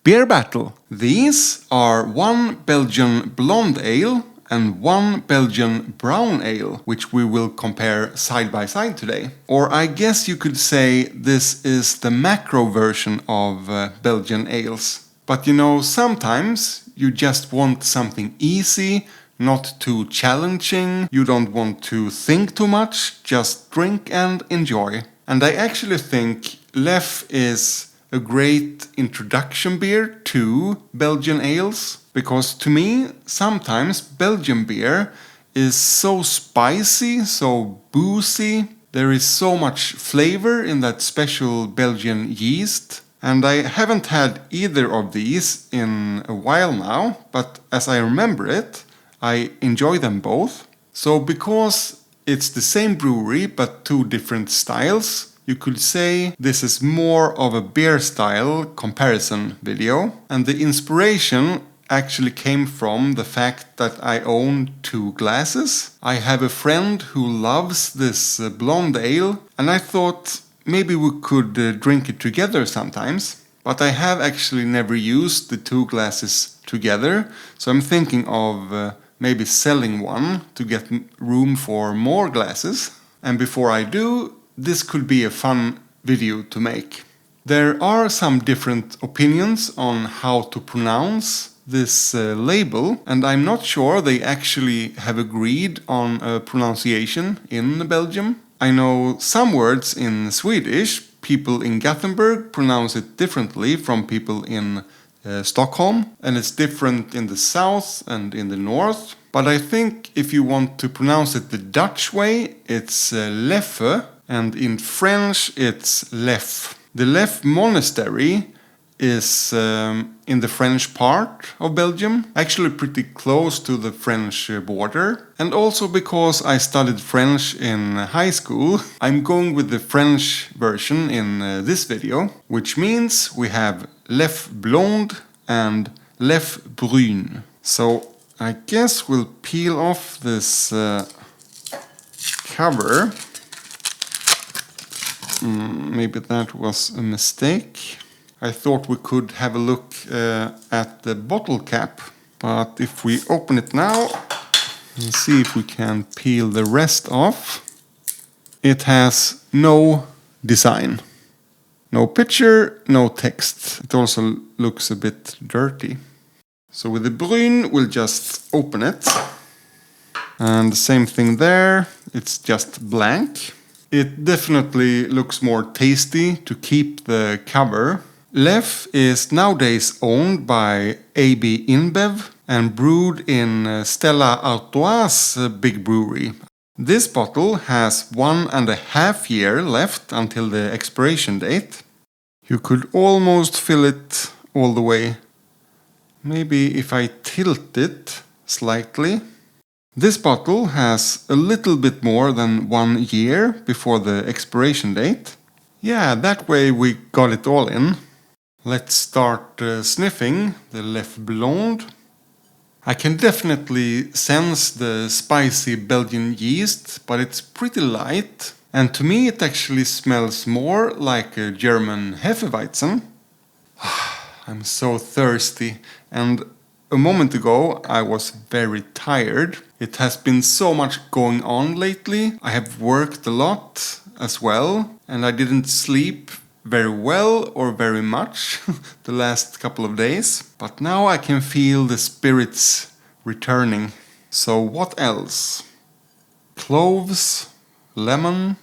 Beer battle. These are one Belgian Blonde ale and one Belgian Brown ale, which we will compare side by side today. Or I guess you could say this is the macro version of Belgian ales. But you know, sometimes you just want something easy, not too challenging, you don't want to think too much, just drink and enjoy. And I actually think Leffe is a great introduction beer to Belgian ales, because to me sometimes Belgian beer is so spicy, so boozy, there is so much flavor in that special Belgian yeast, and I haven't had either of these in a while now, but as I remember it, I enjoy them both. So because it's the same brewery but two different styles, you could say this is more of a beer style comparison video, and the inspiration actually came from the fact that I own two glasses. I have a friend who loves this blonde ale, and I thought maybe we could drink it together sometimes. But I have actually never used the two glasses together, so I'm thinking of maybe selling one to get room for more glasses. And before I do, this could be a fun video to make. There are some different opinions on how to pronounce this label, and I'm not sure they actually have agreed on a pronunciation in Belgium. I know some words in Swedish, people in Gothenburg pronounce it differently from people in Stockholm, and it's different in the south and in the north. But I think if you want to pronounce it the Dutch way, it's Leffe, and in French it's Leffe. The Leffe monastery is in the French part of Belgium, actually pretty close to the French border. And also because I studied French in high school, I'm going with the French version in this video, which means we have Leffe Blonde and Leffe Brune. So I guess we'll peel off this cover. Maybe that was a mistake. I thought we could have a look at the bottle cap, but if we open it now and see if we can peel the rest off, it has no design. No picture, no text. It also looks a bit dirty. So with the Bruin, we'll just open it. And the same thing there, it's just blank. It definitely looks more tasty to keep the cover. Leffe is nowadays owned by AB InBev and brewed in Stella Artois' big brewery. This bottle has 1.5 years left until the expiration date. You could almost fill it all the way. Maybe if I tilt it slightly. This bottle has a little bit more than 1 year before the expiration date. Yeah, that way we got it all in. Let's start sniffing the Leffe Blonde. I can definitely sense the spicy Belgian yeast, but it's pretty light. And to me it actually smells more like a German Hefeweizen. I'm so thirsty, and a moment ago I was very tired. It has been so much going on lately. I have worked a lot as well, and I didn't sleep very well or very much the last couple of days. But now I can feel the spirits returning. So what else? Cloves, lemon,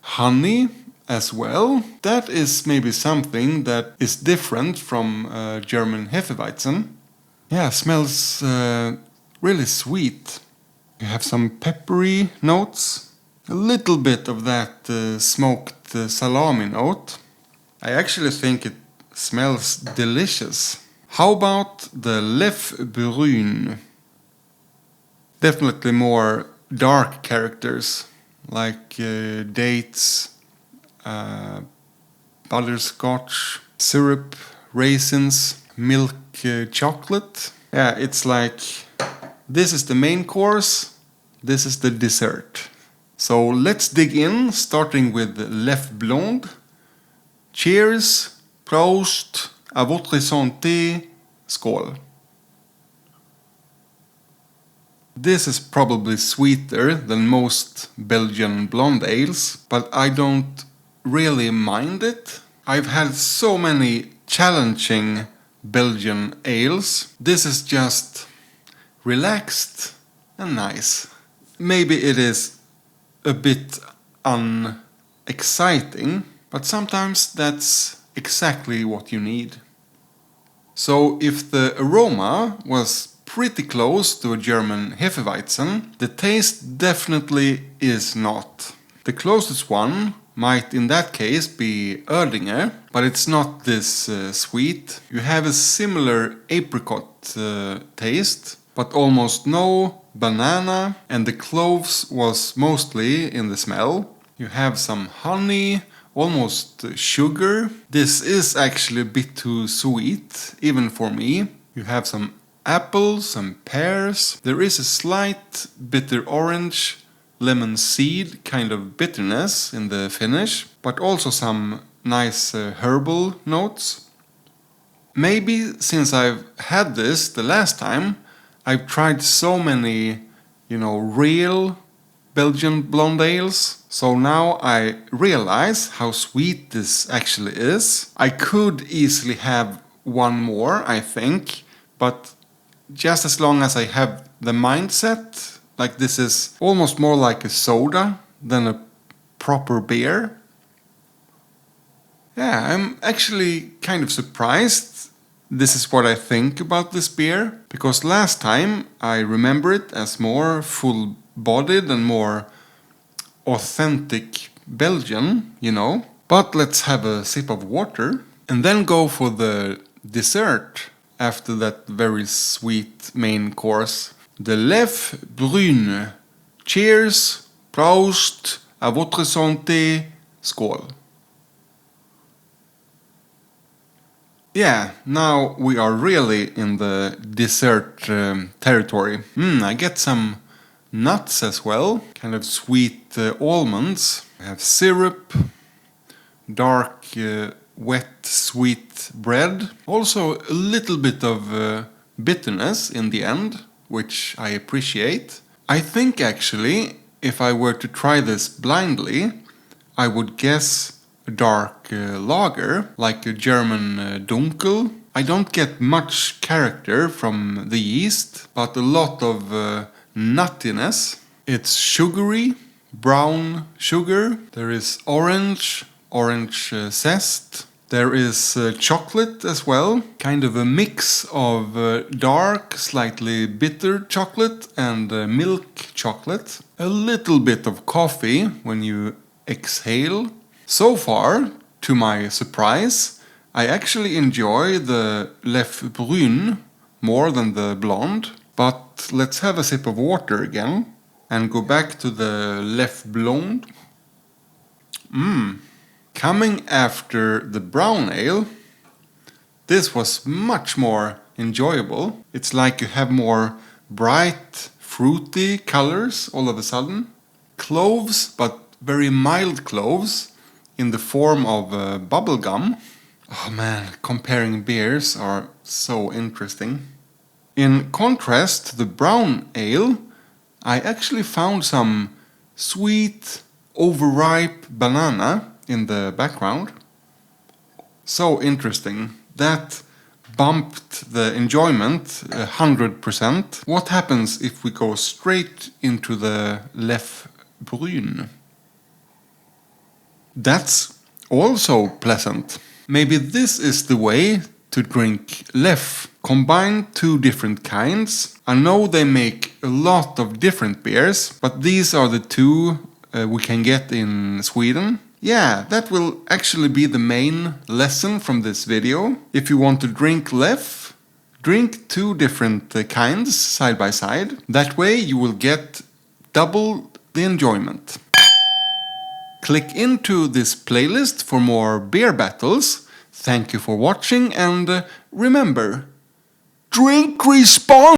honey as well. That is maybe something that is different from German Hefeweizen. Yeah, smells really sweet. You have some peppery notes. A little bit of that smoked salami note. I actually think it smells delicious. How about the Leffe Brune? Definitely more dark characters, like dates, butterscotch, syrup, raisins, milk chocolate. Yeah, it's like this is the main course, this is the dessert. So let's dig in, starting with Leffe Blonde. Cheers, Prost, À votre santé, skål. This is probably sweeter than most Belgian blonde ales, but I don't really mind it. I've had so many challenging Belgian ales. This is just relaxed and nice. Maybe it is a bit unexciting, but sometimes that's exactly what you need. So if the aroma was pretty close to a German Hefeweizen, the taste definitely is not. The closest one might in that case be Erdinger, but it's not this sweet. You have a similar apricot taste, but almost no banana, and the cloves was mostly in the smell. You have some honey, almost sugar. This is actually a bit too sweet, even for me. You have some apples, some pears. There is a slight bitter orange, lemon seed kind of bitterness in the finish, but also some nice herbal notes. Maybe since I've had this the last time, I've tried so many, real Belgian blonde ales. So now I realize how sweet this actually is. I could easily have one more, I think, but just as long as I have the mindset, like this is almost more like a soda than a proper beer. Yeah, I'm actually kind of surprised. This is what I think about this beer, because last time I remember it as more full-bodied and more authentic Belgian, But let's have a sip of water and then go for the dessert after that very sweet main course. The Leffe Brune. Cheers, Prost, à votre santé, skål. Yeah, now we are really in the dessert territory. I get some nuts as well, kind of sweet almonds. I have syrup, dark, wet, sweet bread. Also a little bit of bitterness in the end, which I appreciate. I think actually, if I were to try this blindly, I would guess a dark lager, like a German Dunkel. I don't get much character from the yeast, but a lot of nuttiness. It's sugary, brown sugar. There is orange zest. There is chocolate as well, kind of a mix of dark, slightly bitter chocolate and milk chocolate. A little bit of coffee when you exhale. So far, to my surprise, I actually enjoy the Leffe Brune more than the Blonde. But let's have a sip of water again and go back to the Leffe Blonde. Coming after the brown ale, this was much more enjoyable. It's like you have more bright, fruity colors all of a sudden. Cloves, but very mild cloves in the form of bubble gum. Oh man, comparing beers are so interesting. In contrast to the brown ale, I actually found some sweet, overripe banana in the background. So interesting. That bumped the enjoyment 100%. What happens if we go straight into the Leffe Brune? That's also pleasant. Maybe this is the way to drink Leffe. Combine two different kinds. I know they make a lot of different beers, but these are the two we can get in Sweden. Yeah, that will actually be the main lesson from this video. If you want to drink Leffe, drink two different kinds side by side. That way you will get double the enjoyment. Click into this playlist for more beer battles. Thank you for watching, and remember, drink responsibly!